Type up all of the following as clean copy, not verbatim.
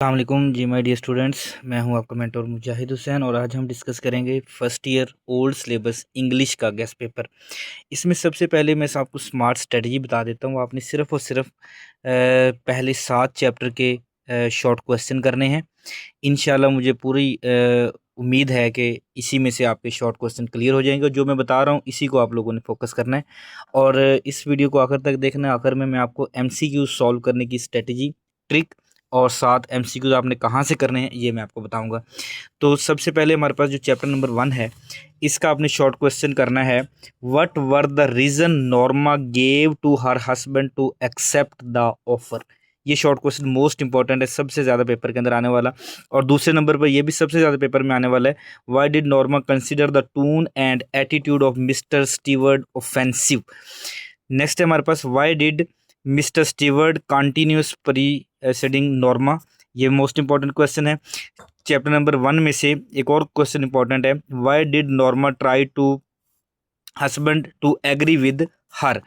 अस्सलाम जी my dear students, मैं हूं आपका मेंटर मुजाहिद हुसैन और आज हम डिस्कस करेंगे first year old syllabus English का गेस्ट पेपर। इसमें सबसे पहले मैं आपको स्मार्ट स्ट्रेटजी बता देता हूं। आपने सिर्फ और सिर्फ पहले 7 चैप्टर के शॉर्ट क्वेश्चन करने हैं। इंशाल्लाह मुझे पूरी उम्मीद है कि इसी में से आपके शॉर्ट क्वेश्चन क्लियर हो जाएंगे। जो मैं बता रहा हूँ इसी को आप लोगों ने फोकस करना है और इस वीडियो को आखिर तक देखना है। आखिर में मैं आपको एमसीक्यू सॉल्व करने की स्ट्रेटजी, ट्रिक और 7 एमसीक्यू आपने कहाँ से करने हैं ये मैं आपको बताऊंगा। तो सबसे पहले हमारे पास जो चैप्टर नंबर 1 है, इसका आपने शॉर्ट क्वेश्चन करना है। What were the reason Norma gave to her husband to accept the offer. ये शॉर्ट क्वेश्चन मोस्ट इंपॉर्टेंट है, सबसे ज़्यादा पेपर के अंदर आने वाला। और दूसरे नंबर पर ये भी सबसे ज़्यादा पेपर में आने वाला है। Why did Norma consider the tone and attitude of mister Steward offensive. Next है हमारे पास why did mister Steward continues preceding Norma. ये मोस्ट इंपॉर्टेंट क्वेश्चन है। चैप्टर नंबर 1 में से एक और क्वेश्चन इंपॉर्टेंट है। Why did Norma try to husband to agree with her.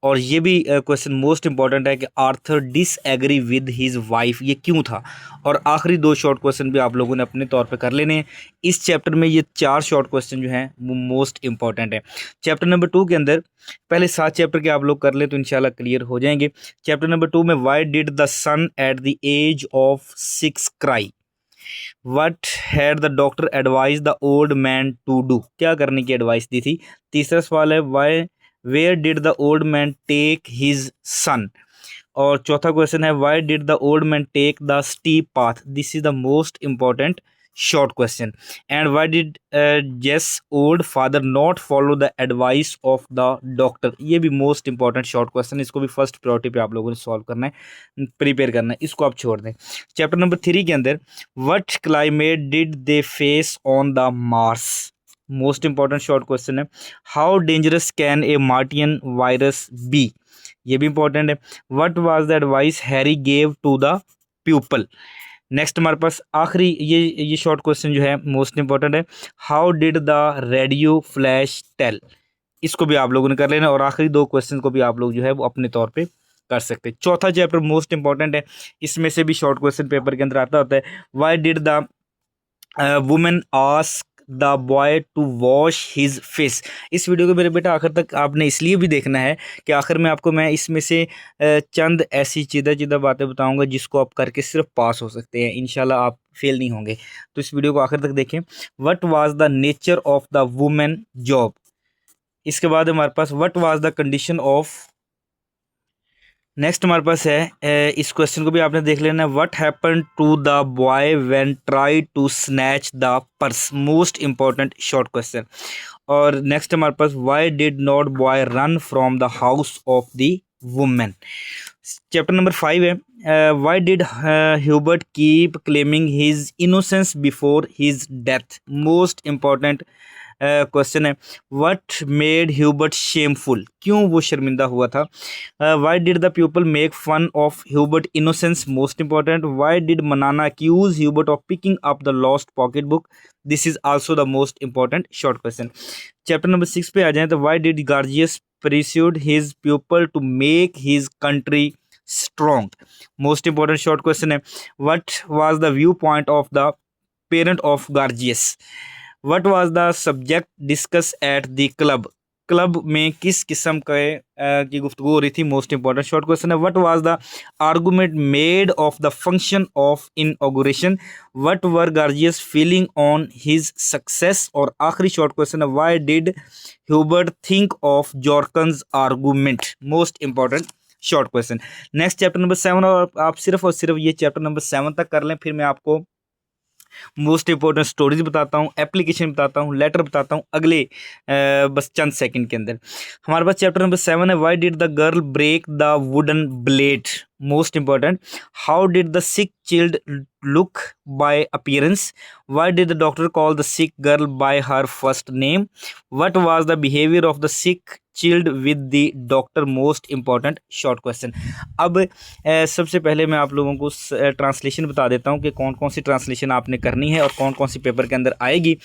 और ये भी क्वेश्चन मोस्ट इंपॉर्टेंट है कि Arthur disagree with his wife, ये क्यों था। और आखिरी 2 शॉर्ट क्वेश्चन भी आप लोगों ने अपने तौर पे कर लेने हैं। इस चैप्टर में ये 4 शॉर्ट क्वेश्चन जो हैं वो मोस्ट इंपॉर्टेंट है। चैप्टर नंबर 2 के अंदर पहले 7 चैप्टर के आप लोग कर ले तो इंशाल्लाह क्लियर हो जाएंगे। चैप्टर नंबर 2 में why did the son at the age of 6 cry. What had the doctor advise the old man to do, क्या करने की एडवाइस दी थी। तीसरा सवाल है why where did the old man take his son. और चौथा क्वेश्चन है why did the old man take the steep path. This is the most important short question. And why did Jess old father not follow the advice of the doctor. ये भी most important short question, इसको भी first priority पे आप लोगों ने solve करना है, प्रिपेयर करना है, इसको आप छोड़ दें। चैप्टर नंबर 3 के अंदर what climate did they face on the Mars. Most important short question है। How dangerous can a Martian virus be. ये भी इंपॉर्टेंट है। What was the advice Harry gave to the people. Next हमारे पास आखिरी ये शॉर्ट क्वेश्चन जो है मोस्ट इंपॉर्टेंट है। How did the radio flash tell. इसको भी आप लोगों ने कर लेना और आखिरी 2 क्वेश्चन को भी आप लोग जो है वो अपने तौर पे कर सकते हैं। चौथा चैप्टर मोस्ट इंपॉर्टेंट है, इसमें से भी शॉर्ट क्वेश्चन पेपर के अंदर आता होता है। Why did the women ask the boy to wash his face. इस वीडियो को मेरे बेटा आखिर तक आपने इसलिए भी देखना है कि आखिर में आपको मैं इसमें से चंद ऐसी सीधा बातें बताऊंगा जिसको आप करके सिर्फ पास हो सकते हैं, इंशाल्लाह आप फेल नहीं होंगे। तो इस वीडियो को आखिर तक देखें। What was the nature of the women job. इसके बाद हमारे पास what was the condition of. Next हमारे पास है इस क्वेश्चन को भी आपने देख लेना है। What happen to the boy when try to snatch the purse. Most important short question. और नेक्स्ट हमारे पास why did not boy run from the house of the women. Chapter number 5 है। Why did Hubert keep claiming his innocence before his death. Most important question है। What made Hubert shameful, क्यों वो शर्मिंदा हुआ था। Why did the people make fun of Hubert innocence. Most important. Why did Manana accuse Hubert of picking up the lost pocket book. This is also the most important short question. Chapter number 6 पे आ जाए तो why did Gorgeous persuade his people to make his country strong. Most important short question है। What was the view point of the parent of Gorgeous. What was the subject discuss at the club. Club में किस किस्म की गुफ्तगू हो रही थी। Most important short question है। What was the argument made of the function of inauguration. What were Gorgeous feeling on his success. और आखिरी शॉर्ट क्वेश्चन है। Why did Hubert think of Jorkens argument. Most important short question. Next chapter number 7 और सिर्फ ये chapter number 7 तक कर लें, फिर मैं आपको मोस्ट इंपॉर्टेंट स्टोरीज बताता हूँ, एप्लीकेशन बताता हूँ, लेटर बताता हूँ अगले बस चंद सेकंड के अंदर। हमारे पास चैप्टर नंबर 7 है। Why did the girl break the wooden blade. Most important. How did the sick child look by appearance. Why did the doctor call the sick girl by her first name. What was the behaviour of the sick child with the doctor. Most important short question. अब सबसे पहले मैं आप लोगों को translation बता देता हूँ कि कौन कौन सी ट्रांसलेशन आपने करनी है और कौन कौन सी पेपर के अंदर आएगी।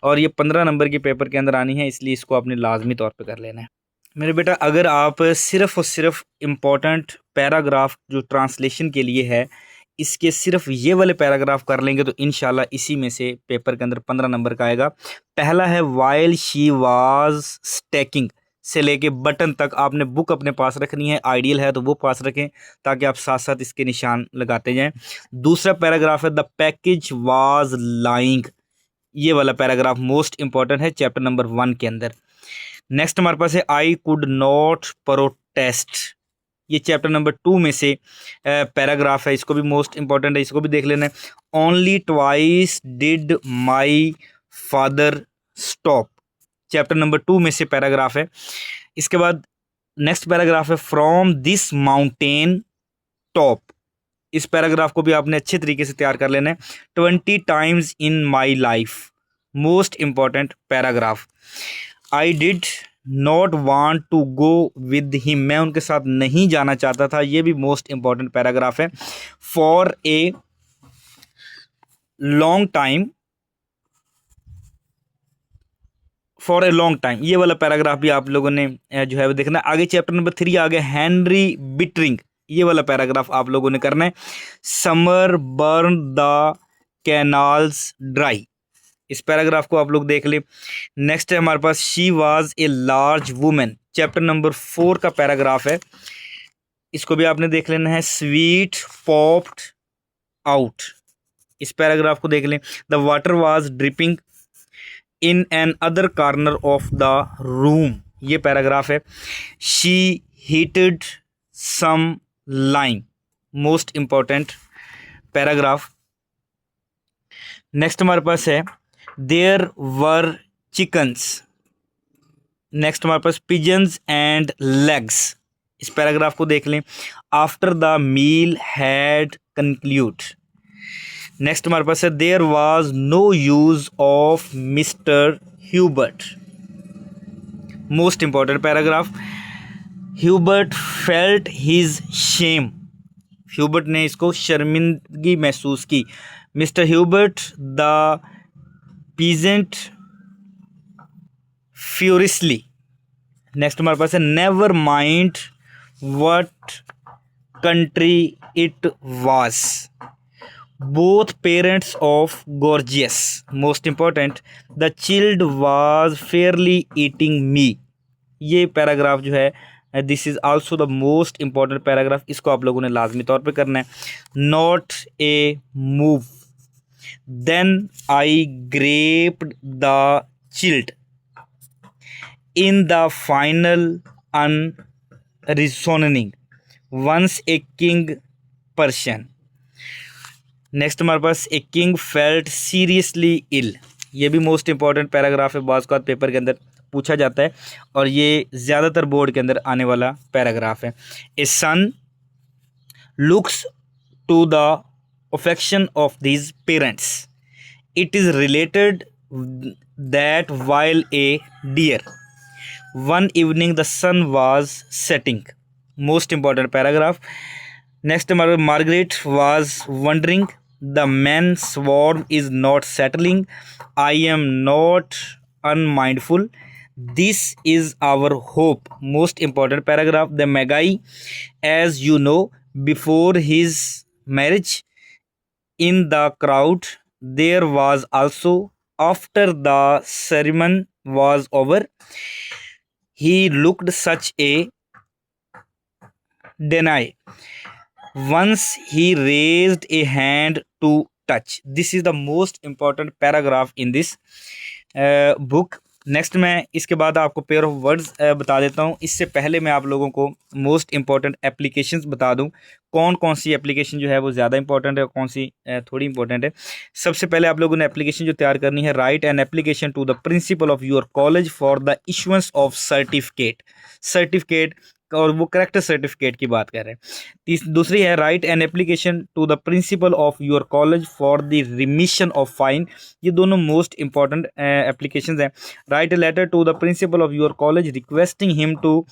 और ये 15 नंबर के पेपर के अंदर आनी है, इसलिए इसको आपने लाजमी तौर पर कर लेना है। मेरे बेटा अगर आप सिर्फ और सिर्फ इम्पोर्टेंट पैराग्राफ जो ट्रांसलेशन के लिए है इसके सिर्फ ये वाले पैराग्राफ कर लेंगे तो इंशाल्लाह इसी में से पेपर के अंदर 15 नंबर का आएगा। पहला है वाइल शी वाज स्टैकिंग से लेके बटन तक आपने बुक अपने पास रखनी है, आइडियल है तो वो पास रखें ताकि आप साथ साथ इसके निशान लगाते जाएं। दूसरा पैराग्राफ है द पैकेज वाज लाइंग, ये वाला पैराग्राफ मोस्ट इंपॉर्टेंट है चैप्टर नंबर 1 के अंदर। नेक्स्ट हमारे पास है आई कुड नॉट प्रोटेस्ट, ये चैप्टर नंबर 2 में से पैराग्राफ है, इसको भी मोस्ट इंपॉर्टेंट है, इसको भी देख लेना है। Only twice did my father stop, chapter number 2 में से पैराग्राफ है। इसके बाद नेक्स्ट पैराग्राफ है फ्रॉम दिस माउंटेन टॉप, इस पैराग्राफ को भी आपने अच्छे तरीके से तैयार कर लेना है। 20 times in my life, most important paragraph. I did not want to go with him, मैं उनके साथ नहीं जाना चाहता था, ये भी मोस्ट इंपॉर्टेंट पैराग्राफ है। For a long time, for a long time, ये वाला पैराग्राफ भी आप लोगों ने जो है वो देखना है। आगे चैप्टर नंबर 3 आ गया हेनरी बिटरिंग, ये वाला पैराग्राफ आप लोगों ने करना है। Summer burn the canals dry, इस पैराग्राफ को आप लोग देख ले। नेक्स्ट है हमारे पास she was a large women, chapter number 4 का पैराग्राफ है, इसको भी आपने देख लेना है। स्वीट पॉप्ड आउट, इस पैराग्राफ को देख लें। The water was dripping in another corner of the room, ये पैराग्राफ है। She heated some lime, most important paragraph. Next हमारे पास है देयर वर चिकन्स, नेक्स्ट हमारे पास पिजन्स एंड लेग्स, इस पैराग्राफ को देख लें। After the meal had concluded, next हमारे पास है there was no use of mister Hubert, most important paragraph. Hubert felt his shame, Hubert ने इसको शर्मिंदगी महसूस की। Mister Hubert the peasant furiously, next हमारे पास है never mind what country it was, both parents of Gorgeous, most important. The chill was fairly eating me, ये paragraph जो है this is also the most important paragraph, इसको आप लोगों ने लाजमी तौर पे करना है। Not a move, then I gripped the chill in the final unreasoning once a king person, next हमारे पास a king felt seriously ill, ये भी मोस्ट इंपॉर्टेंट पैराग्राफ है, बाज़ का पेपर के अंदर पूछा जाता है और ये ज़्यादातर बोर्ड के अंदर आने वाला पैराग्राफ है। A son looks to the affection of this parents, it is related that while a dear one evening the sun was setting, most important paragraph. Next हमारे Margaret was wandering the man swarm is not settling, I am not unmindful, this is our hope, most important paragraph. The Magi as you know before his marriage in the crowd there was also after the ceremony was over, he looked such a deny once he raised a hand to touch, this is the most important paragraph in this book। Next मैं इसके बाद आपको pair of words बता देता हूँ। इससे पहले मैं आप लोगों को मोस्ट इंपॉर्टेंट एप्लीकेशंस बता दूँ, कौन कौन सी एप्लीकेशन जो है वो ज़्यादा इंपॉर्टेंट है और कौन सी थोड़ी इंपॉर्टेंट है। सबसे पहले आप लोगों ने एप्लीकेशन जो तैयार करनी है, write an application to the principal of your college for the issuance of certificate, और वो करेक्टर सर्टिफिकेट की बात कर रहे हैं। दूसरी है write an application to the principal of your college for the remission of fine, ये दोनों मोस्ट इंपॉर्टेंट एप्लीकेशंस हैं। Write a letter to the principal of your college requesting him to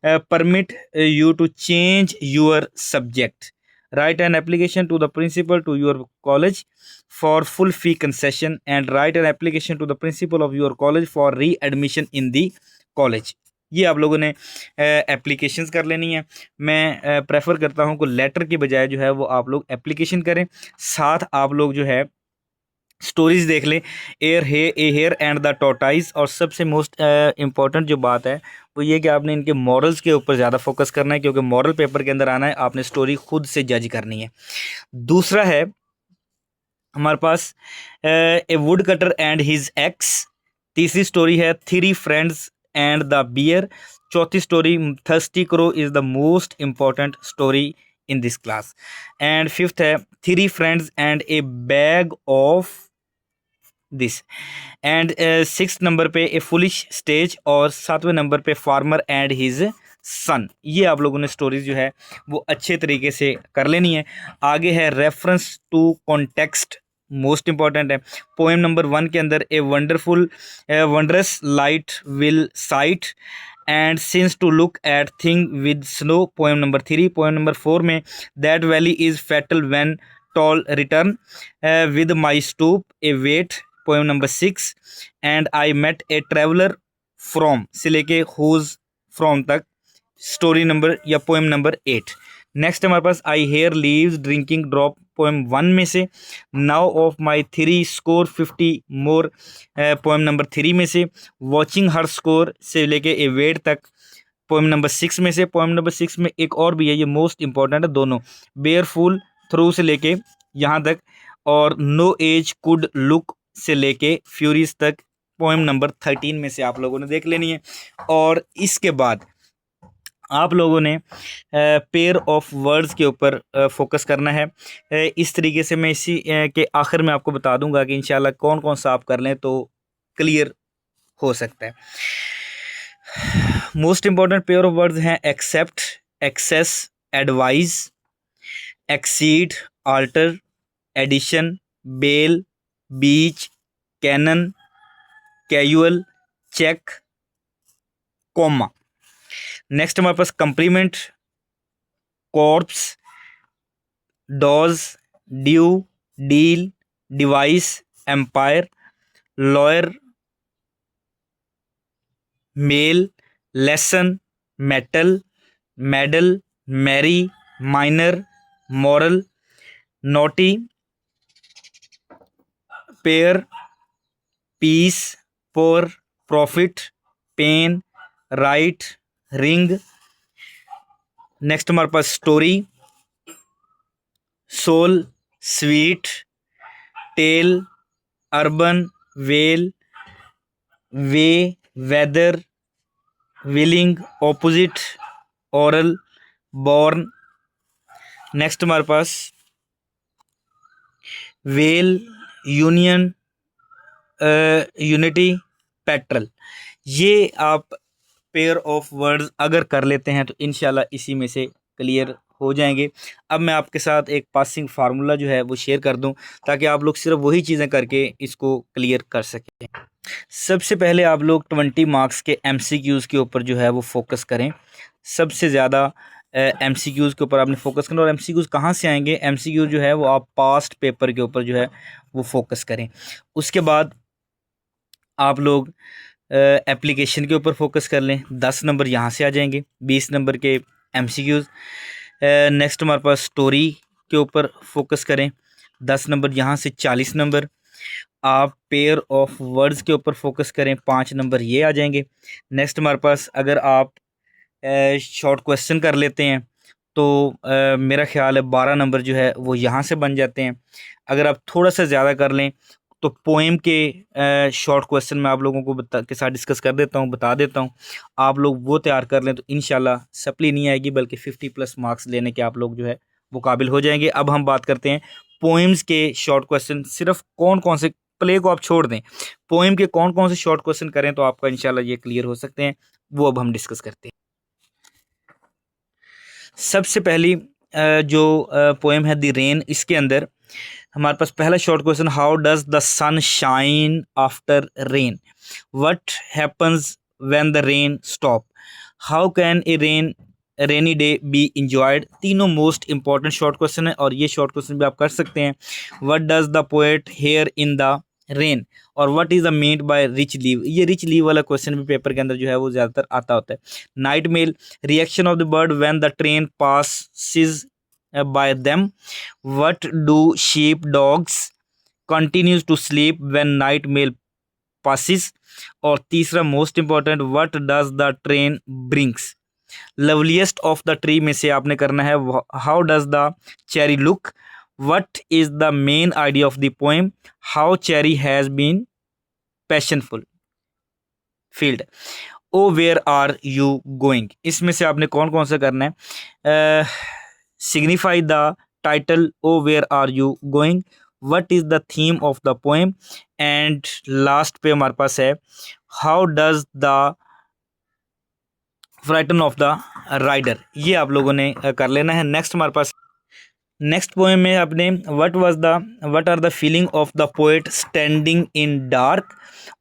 permit you to change your subject, write an application to the principal to your college for full fee concession, and write an application to the principal of your college for readmission in the college. ये आप लोगों ने applications कर लेनी है। मैं prefer करता हूँ कि लेटर के बजाय जो है वो आप लोग एप्लीकेशन करें, साथ आप लोग जो है स्टोरीज देख लें, ए हेयर एंड द टॉर्टाइज। और सबसे मोस्ट इम्पॉर्टेंट जो बात है वो ये कि आपने इनके मॉरल्स के ऊपर ज़्यादा फोकस करना है, क्योंकि मॉरल पेपर के अंदर आना है, आपने स्टोरी खुद से जज करनी है। दूसरा है हमारे पास a wood cutter and his axe. तीसरी स्टोरी है three friends and the bear. चौथी story thirsty crow is the most important story in this class. And fifth है three friends and a bag of this. And six number पे a foolish stage. और सातवें number पे farmer and his son. ये आप लोगों ने stories जो है वो अच्छे तरीके से कर लेनी है। आगे है reference to context, most important है। पोएम नंबर 1 के अंदर a wonderful wondrous light will sight and since to look at thing with snow, poem number 3। Poem number 4 में that valley is fatal when tall return with my stoop a weight, poem number 6। And I met a traveller from से लेके whose from तक, story number या poem number 8। Next हमारे पास I hear leaves drinking drop, poem 1 में से। Now of my 350 more, poem number 3 में से। Watching her score से लेके ए वेट तक, पोएम नंबर 6 में से। पोएम नंबर 6 में एक और भी है, ये मोस्ट इंपॉर्टेंट है दोनों, बेयरफुल थ्रू से लेके यहाँ तक, और नो एज कुड लुक से लेके फ्यूरीज तक, पोएम नंबर 13 में से आप लोगों ने देख लेनी है। और इसके बाद आप लोगों ने पेयर ऑफ वर्ड्स के ऊपर फोकस करना है। इस तरीके से मैं इसी के आखिर में आपको बता दूंगा कि इंशाल्लाह कौन कौन सा आप कर लें तो क्लियर हो सकता है। Most important pair of words हैं accept, access, advise, exceed, alter, addition, bell, beach, cannon, casual, check, comma. Next हमारे पास compliment, corps, dodge, due, deal, device, empire, lawyer, mail, lesson, metal, medal, marry, minor, moral, naughty, pair, peace, pour, profit, pen, right, ring. Next हमारे पास story, soul, sweet, tale, urban, well, way, weather, willing, opposite, oral, born. Next हमारे पास well, union, unity, petrol. ये आप pair of words अगर कर लेते हैं तो इंशाल्लाह इसी में से क्लियर हो जाएंगे। अब मैं आपके साथ एक पासिंग फार्मूला जो है वो शेयर कर दूं ताकि आप लोग सिर्फ वही चीज़ें करके इसको क्लियर कर सकें। सबसे पहले आप लोग 20 मार्क्स के एमसीक्यूज़ के ऊपर जो है वो फोकस करें। सबसे ज़्यादा एमसीक्यूज़ के ऊपर आपने फोकस करना। और एमसीक्यूज़ कहाँ से आएंगे? एमसीक्यूज़ जो है वो आप पास्ट पेपर के ऊपर जो है वो फोकस करें। उसके बाद आप लोग एप्लीकेशन के ऊपर फोकस कर लें, 10 नंबर यहाँ से आ जाएंगे, 20 नंबर के एमसीक्यूज़। नेक्स्ट हमारे पास स्टोरी के ऊपर फोकस करें, 10 नंबर यहाँ से 40 नंबर। आप पेयर ऑफ वर्ड्स के ऊपर फोकस करें, 5 नंबर ये आ जाएंगे। नेक्स्ट हमारे पास अगर आप शॉर्ट क्वेश्चन कर लेते हैं तो मेरा ख्याल है 12 नंबर जो है वो यहाँ से बन जाते हैं। अगर आप थोड़ा सा ज़्यादा कर लें तो पोएम के शॉर्ट क्वेश्चन मैं आप लोगों को के साथ डिस्कस कर देता हूँ, बता देता हूँ। आप लोग वो तैयार कर लें तो इंशाल्लाह सप्ली नहीं आएगी बल्कि 50+ मार्क्स लेने के आप लोग जो है वो काबिल हो जाएंगे। अब हम बात करते हैं पोएम्स के शॉर्ट क्वेश्चन। सिर्फ कौन कौन से, प्ले को आप छोड़ दें, पोएम के कौन कौन से शॉर्ट क्वेश्चन करें तो आपका इंशाल्लाह ये क्लियर हो सकते हैं, वो अब हम डिस्कस करते हैं। सबसे पहली जो पोएम है द रेन, इसके अंदर हमारे पास पहला short question, how does the sun shine after rain, what happens when the rain stop, how can a rainy day be enjoyed. तीनों मोस्ट इंपॉर्टेंट शॉर्ट क्वेश्चन है और ये शॉर्ट क्वेश्चन भी आप कर सकते हैं। What does the poet hear in the rain. और what is the made by rich leave, ये रिच लीव वाला क्वेश्चन भी पेपर के अंदर जो है वो ज़्यादातर आता होता है। Night mail, reaction of the bird when the train passes by them. What do sheep dogs continues to sleep when night mail passes। और तीसरा most important, what does the train brings. Loveliest of the tree में से आपने करना है how does the cherry look. What is the main idea of the poem, how cherry has been passionful field. O where are you going, इसमें से आपने कौन कौन सा करना है। Signify the title O where are you going. What is the theme of the poem. And last पे हमारे पास है how does the frighten of the rider. ये आप लोगों ने कर लेना है। नेक्स्ट हमारे पास नेक्स्ट पोएम में आपने what are the feeling of the poet standing in dark.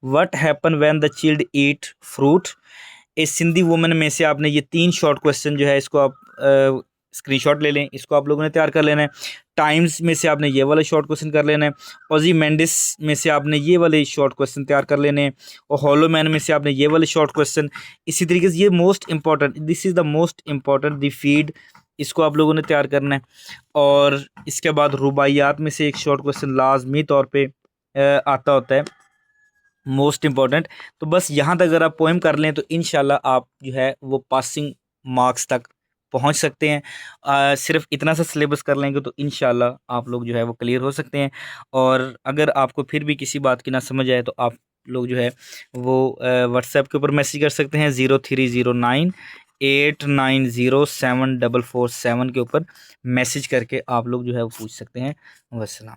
What happen when the child eat fruit. A Sindhi woman में से आपने ये 3 शॉर्ट क्वेश्चन जो है इसको आप स्क्रीनशॉट ले लें, इसको आप लोगों ने तैयार कर लेना है। टाइम्स में से आपने ये वाला शॉर्ट क्वेश्चन कर लेना है। ओजी मेंडिस में से आपने ये वाले शॉर्ट क्वेश्चन तैयार कर लेने हैं। और हॉलो मैन में से आपने ये वाले शॉर्ट क्वेश्चन। इसी तरीके से ये most important, this is the most important the feed, इसको आप लोगों ने तैयार करना है। और इसके बाद रुबाइयात में से एक शॉर्ट क्वेश्चन लाजमी तौर पे आता होता है, मोस्ट इम्पॉर्टेंट। तो बस यहाँ तक अगर आप पोएम कर लें तो इंशाल्लाह आप जो है वो पासिंग मार्क्स तक पहुँच सकते हैं। सिर्फ इतना सा सिलेबस कर लेंगे तो इंशाल्लाह आप लोग जो है वो क्लियर हो सकते हैं। और अगर आपको फिर भी किसी बात की ना समझ आए तो आप लोग जो है वो व्हाट्सएप के ऊपर मैसेज कर सकते हैं 030989074447 के ऊपर मैसेज करके आप लोग जो है वो पूछ सकते हैं। वस्सलाम।